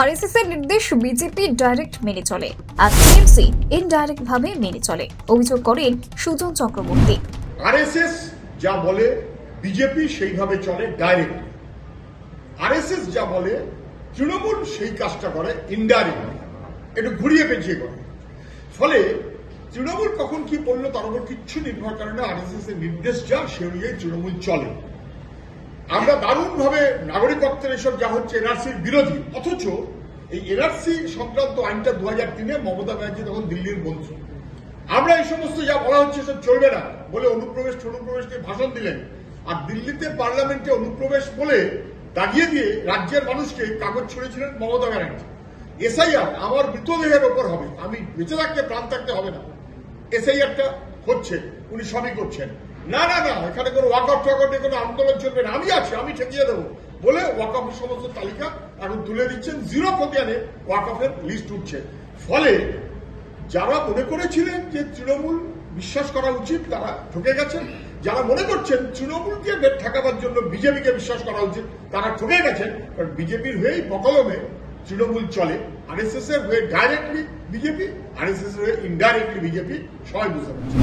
RSS এর নির্দেশ BJP direct মেনে চলে আর টিএমসি ইনডাইরেক্ট ভাবে মেনে চলে, অভিযোগ করেন সুজন চক্রবর্তী। আরএসএস যা বলে বিজেপি সেইভাবে চলে ডাইরেক্ট। আরএসএস যা বলে তৃণমূল সেই কাজটা করে ইনডাইরেক্ট, একটু ঘুরিয়ে পেঁচিয়ে করে। ফলে তৃণমূল কখন কি বললো তার উপর কিচ্ছু নির্ভর করে না। আরএসএস এর নির্দেশ যা সে অনুযায়ী তৃণমূল চলে। আমরা দারুণভাবে নাগরিকত্বের এসব যা হচ্ছে এনআরসির বিরোধী, অথচ এই এনআরসি সংক্রান্ত আইনটা 2003-এ মমতা ব্যানার্জি তখন দিল্লির মন্ত্রী। আমরা এই সমস্ত যা বলা হচ্ছে সব চলবে না বলে অনুপ্রবেশ নিয়ে ভাষণ দিলেন, আর দিল্লিতে পার্লামেন্টে অনুপ্রবেশ বলে দাগিয়ে দিয়ে রাজ্যের মানুষকে কাগজ ছড়িয়েছিলেন মমতা ব্যানার্জি। এসআইআর আমার মৃতদেহের ওপর হবে, আমি বেঁচে থাকতে প্রাণ থাকতে হবে না। এসআইআরটা হচ্ছে, উনি সবই করছেন। না না না, এখানে কোনো ওয়াকআউট নিয়ে কোনো আন্দোলন চলবে না, আমি আছি, আমি ঠেকিয়ে দেবো বলে ওয়াকআফের সমস্ত তালিকা এখন তুলে দিচ্ছেন। জিরো খতিয়ানে ওয়াকআফের লিস্ট উঠছে। ফলে যারা মনে করেছিলেন যে তৃণমূল বিশ্বাস করা উচিত তারা ঠকে গেছেন, যারা মনে করছেন তৃণমূলকে ঠেকাবার জন্য বিজেপিকে বিশ্বাস করা উচিত তারা ঠকে গেছেন। কারণ বিজেপির হয়েই বকলমে তৃণমূল চলে, আরএসএস এর হয়ে ডাইরেক্টলি বিজেপি, আরএসএস এর হয়ে ইনডাইরেক্টলি বিজেপি, সবাই বুঝতে পারছে।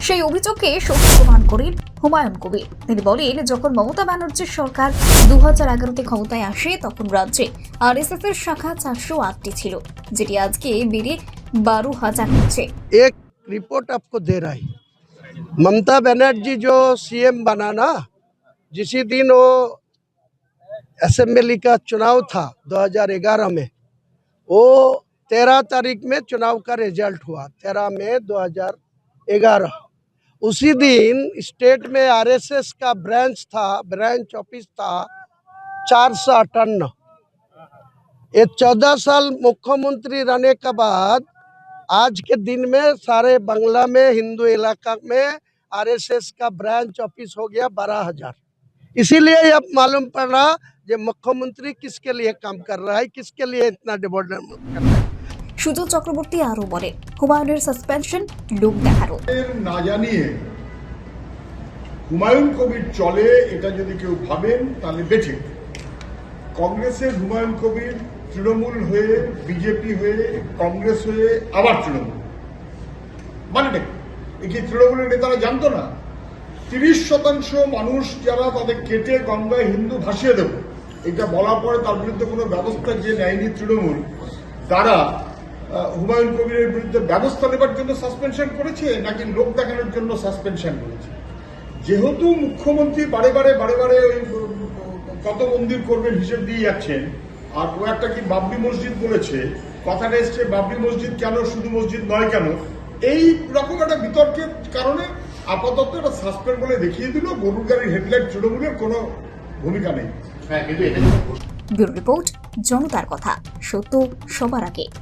সেই অভিযোগকে সত্য প্রমাণ করেন হুমায়ুন কবির। তিনি বলেন, যখন মমতা ব্যানার্জির সরকার 2011-তে ক্ষমতায় আসে তখন রাজ্যে আরএসএস এর শাখা 408টি ছিল, যেটি আজকে বেড়ে 12,000 হচ্ছে। एक रिपोर्ट आपको दे रहा है, ममता बनर्जी जो सीएम बना ना, जिसी दिन वो असेंबली का चुनाव था 2011 में, वो 13 तारीख में चुनाव का रिजल्ट हुआ, 13 मई 2011। उसी दिन स्टेट में आरएसएस का ब्रांच ऑफिस था 458। ये 14 साल मुख्यमंत्री रहने के बाद आज के दिन में सारे बांग्ला में, हिंदू इलाका में आरएसएस का ब्रांच ऑफिस हो गया 12,000। इसीलिए अब मालूम पड़ रहा कि मुख्यमंत्री किसके लिए काम कर रहा है, किसके लिए इतना डेवलपमेंट कर रहा है। সুজন চক্রবর্তী আরো বলেন, হুমায়ুনের সাসপেনশন লোক দেখানো। না জানিয়ে হুমায়ুন কবির চলে, এটা যদি কেউ ভাবেন তাহলে বেঠে। কংগ্রেসের হুমায়ুন কবির তৃণমূল হয়ে, বিজেপি হয়ে, কংগ্রেস হয়ে আবার তৃণমূল, মানে এই কি তৃণমূলের নেতারা জানতো না 30% মানুষ যারা তাদের কেটে গঙ্গায় হিন্দু ভাসিয়ে দেব, এটা বলার পরে তার বিরুদ্ধে কোনো ব্যবস্থা যে নেয়নি তৃণমূল, তারা হুমায়ুন কবিরের বিরুদ্ধে ব্যবস্থা নেবার জন্য সাসপেনশন করেছে নাকি লোক দেখানোর জন্য সাসপেনশন করেছে? যেহেতু মুখ্যমন্ত্রী বারে বারে ওই কত মন্দির করবেন হিসেব দিয়ে যাচ্ছেন, আর ও একটা কি বাবরি মসজিদ বলেছে, কথাটা এসছে বাবরি মসজিদ কেন, শুধু মসজিদ নয় কেন, এই রকম একটা বিতর্কের কারণে আপাতত একটা সাসপেন্ড বলে দেখিয়ে দিল। গরুর গাড়ির হেডলাইট তৃণমূলের কোনো ভূমিকা নেই। ব্যুরো রিপোর্ট, জনতার কথা, সত্য সবার আগে।